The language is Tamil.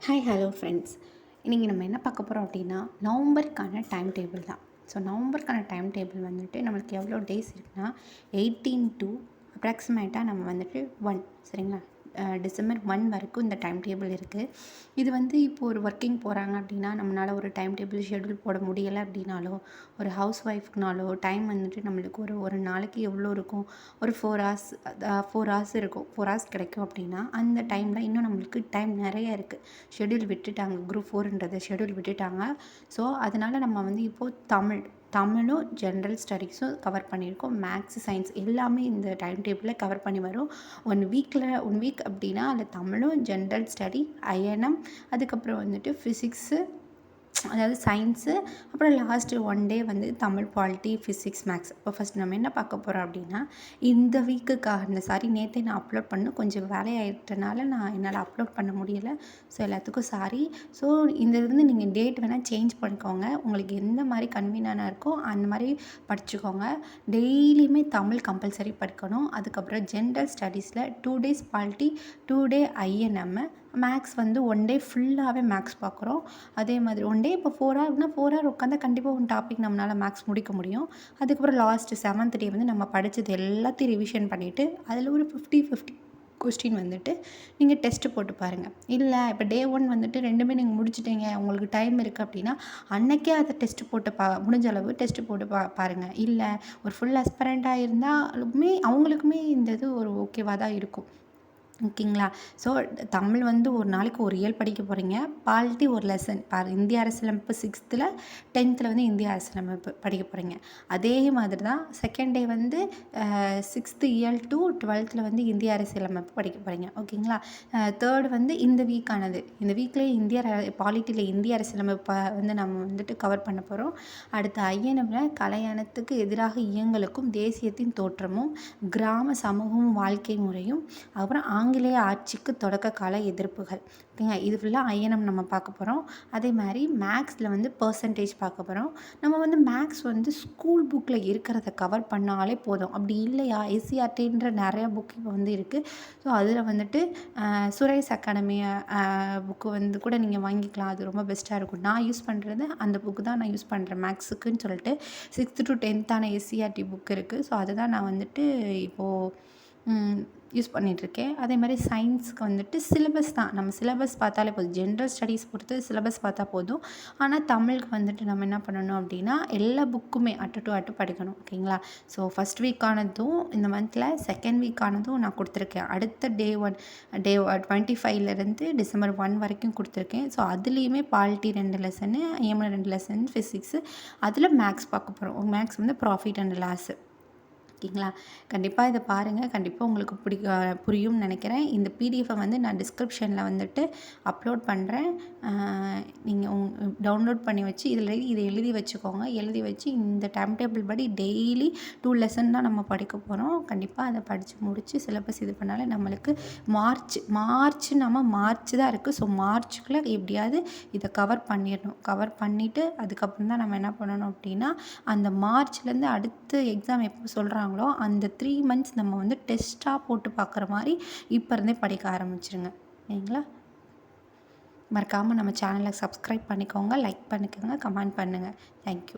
Hi hello friends. இன்றைக்கி நம்ம என்ன பார்க்க போகிறோம் அப்படின்னா நவம்பருக்கான டைம் டேபிள் தான். ஸோ நவம்பருக்கான டைம் டேபிள் வந்துட்டு நம்மளுக்கு எவ்வளோ டேஸ் இருக்குன்னா 18 to அப்ராக்சிமேட்டாக நம்ம வந்துட்டு 1 சரிங்களா, டிசம்பர் 1 வரைக்கும் இந்த டைம் டேபிள் இருக்குது. இது வந்து இப்போது ஒரு ஒர்க்கிங் போகிறாங்க அப்படின்னா நம்மளால் ஒரு டைம் டேபிள் ஷெட்யூல் போட முடியலை அப்படின்னாலோ, ஒரு ஹவுஸ் ஒய்ஃப்னாலோ டைம் வந்துட்டு நம்மளுக்கு ஒரு ஒரு நாளைக்கு எவ்வளோ இருக்கும், ஒரு 4 ஹார்ஸ் இருக்கும், 4 ஹார்ஸ் கிடைக்கும் அப்படின்னா அந்த டைமில் இன்னும் நம்மளுக்கு டைம் நிறைய இருக்குது. ஷெட்யூல் விட்டுட்டாங்க, குரூப் 4ன்றது ஷெட்யூல் விட்டுட்டாங்க. ஸோ அதனால் நம்ம வந்து இப்போது தமிழும் ஜென்ரல் ஸ்டடீஸும் கவர் பண்ணியிருக்கோம். மேக்ஸ், சயின்ஸ் எல்லாமே இந்த டைம் டேபிளில் கவர் பண்ணி வரும். 1 வீக் அப்படின்னா அதில் தமிழும் ஜென்ரல் ஸ்டடி, ஐஎன்எம், அதுக்கப்புறம் வந்துட்டு ஃபிசிக்ஸு, அதாவது சயின்ஸு, அப்புறம் லாஸ்ட்டு 1 டே வந்து தமிழ், பாலிட்டி, ஃபிசிக்ஸ், மேக்ஸ். இப்போ ஃபஸ்ட் நம்ம என்ன பார்க்க போகிறோம் அப்படின்னா இந்த வீக்குக்கான நேற்றே நான் அப்லோட் கொஞ்சம் வேலையாயிட்டனால என்னால் அப்லோட் பண்ண முடியலை. ஸோ எல்லாத்துக்கும் சாரி. ஸோ இந்த இது வந்து நீங்கள் டேட் வேணால் சேஞ்ச் பண்ணிக்கோங்க. உங்களுக்கு எந்த மாதிரி கன்வீனியனாக இருக்கோ அந்த மாதிரி படிச்சுக்கோங்க. டெய்லியுமே தமிழ் கம்பல்சரி படிக்கணும். அதுக்கப்புறம் ஜென்ரல் ஸ்டடீஸில் 2 டேஸ் பாலிட்டி, 2 டே ஐஎன்எம், மேக்ஸ் வந்து 1 டே ஃபுல்லாகவே மேக்ஸ் பார்க்குறோம். அதே மாதிரி 1 டே இப்போ 4 ஹவர்னா 4 ஹவர் உட்காந்தா கண்டிப்பாக ஒரு டாபிக் நம்மளால் மேக்ஸ் முடிக்க முடியும். அதுக்கப்புறம் லாஸ்ட்டு 7th டே வந்து நம்ம படித்தது எல்லாத்தையும் ரிவிஷன் பண்ணிவிட்டு அதில் ஒரு 50 கொஸ்டின் வந்துட்டு நீங்கள் டெஸ்ட்டு போட்டு பாருங்கள். இல்லை இப்போ டே 1 வந்துட்டு 2மே நீங்கள் முடிச்சிட்டீங்க, உங்களுக்கு டைம் இருக்குது அப்படின்னா அன்றைக்கே அதை டெஸ்ட்டு போட்டு முடிஞ்ச அளவு டெஸ்ட்டு போட்டு பாருங்கள். இல்லை ஒரு ஃபுல் ஆஸ்பரண்ட்டாக இருந்தாலுமே அவங்களுக்குமே இந்த இது ஒரு ஓகேவாக தான் இருக்கும். ஓகேங்களா. ஸோ தமிழ் வந்து ஒரு நாளைக்கு ஒரு இயல் படிக்க போகிறீங்க. பாலிட்டி ஒரு லெசன் இந்திய அரசியலமைப்பு 6th, 10th வந்து இந்திய அரசியலமைப்பு படிக்க போகிறீங்க. அதே மாதிரி தான் செகண்ட் டே வந்து 6th இயல் to 12th வந்து இந்திய அரசியலமைப்பு படிக்க போகிறீங்க. ஓகேங்களா. தேர்டு வந்து இந்த வீக்கானது, இந்த வீக்லேயே பாலிட்டியில் இந்திய அரசியலமைப்பை வந்து நம்ம வந்துட்டு கவர் பண்ண போகிறோம். அடுத்து ஐஎன்எம்ல கலையாணத்துக்கு எதிராக இயங்கலுக்கும் தேசியத்தின் தோற்றமும், கிராம சமூகமும் வாழ்க்கை முறையும், அப்புறம் ஆங்கிலேய ஆட்சிக்கு தொடக்க கால எதிர்ப்புகள். ஓகேங்க. இது ஃபுல்லாக ஐஎன்எம் நம்ம பார்க்க போகிறோம். அதே மாதிரி மேக்ஸில் வந்து பர்சன்டேஜ் பார்க்க போகிறோம். நம்ம வந்து மேக்ஸ் வந்து ஸ்கூல் புக்கில் இருக்கிறத கவர் பண்ணாலே போதும். அப்படி இல்லையா எஸ்சிஆர்டின்ற நிறையா புக் இப்போ வந்து இருக்குது. ஸோ அதில் வந்துட்டு சுரேஷ் அகாடமி புக்கு வந்து கூட நீங்கள் வாங்கிக்கலாம். அது ரொம்ப பெஸ்ட்டாக இருக்கும். நான் யூஸ் பண்ணுறது அந்த புக்கு தான் நான் யூஸ் பண்ணுறேன் மேக்ஸுக்குன்னு சொல்லிட்டு. 6th to 10th SCRT book இருக்குது. ஸோ அதை தான் நான் வந்துட்டு இப்போது யூஸ் பண்ணிகிட்ருக்கேன். அதே மாதிரி சயின்ஸுக்கு வந்துட்டு சிலபஸ் தான், நம்ம சிலபஸ் பார்த்தாலே போதும். ஜென்ரல் ஸ்டடீஸ் பொறுத்து சிலபஸ் பார்த்தா போதும். ஆனால் தமிழுக்கு வந்துட்டு நம்ம என்ன பண்ணணும் அப்படின்னா எல்லா புக்குமே அட்டு படிக்கணும். ஓகேங்களா. ஸோ ஃபஸ்ட் வீக்கானதும் இந்த மந்தில் செகண்ட் வீக்கானதும் நான் கொடுத்துருக்கேன். அடுத்த டே 25லேருந்து டிசம்பர் 1 வரைக்கும் கொடுத்துருக்கேன். ஸோ அதுலேயுமே பாலிட்டி 2 லெசனு, ஐஎம்ல 2 லெசன், ஃபிசிக்ஸு, அதில் மேக்ஸ் பார்க்க போகிறோம். மேக்ஸ் வந்து ப்ராஃபிட் அண்ட் லாஸு. ஓகேங்களா. கண்டிப்பாக இதை பாருங்கள். கண்டிப்பாக உங்களுக்கு புரியும்னு நினைக்கிறேன். இந்த பிடிஎஃபை வந்து நான் டிஸ்கிரிப்ஷனில் வந்துட்டு அப்லோட் பண்ணுறேன். நீங்கள் டவுன்லோட் பண்ணி வச்சு இதை எழுதி வச்சுக்கோங்க. எழுதி வச்சு இந்த டைம் டேபிள் படி டெய்லி 2 லெசன் தான் நம்ம படிக்க போகிறோம். கண்டிப்பாக அதை படித்து முடித்து சிலபஸ் இது பண்ணாலே நம்மளுக்கு மார்ச் தான் இருக்குது. ஸோ மார்ச்சுக்குள்ளே எப்படியாவது இதை கவர் பண்ணிடணும். கவர் பண்ணிவிட்டு அதுக்கப்புறம் தான் நம்ம என்ன பண்ணணும் அப்படின்னா அந்த மார்ச்லேருந்து அடுத்து எக்ஸாம் எப்போ சொல்கிறாங்களோ அந்த 3 months நம்ம வந்து டெஸ்ட்டாக போட்டு பார்க்குற மாதிரி இப்போ இருந்தே படிக்க ஆரம்பிச்சிருங்க. சரிங்களா. மறக்காமல் நம்ம சேனலை சப்ஸ்கிரைப் பண்ணிக்கோங்க, லைக் பண்ணிக்கோங்க, கமெண்ட் பண்ணுங்கள். தேங்க்யூ.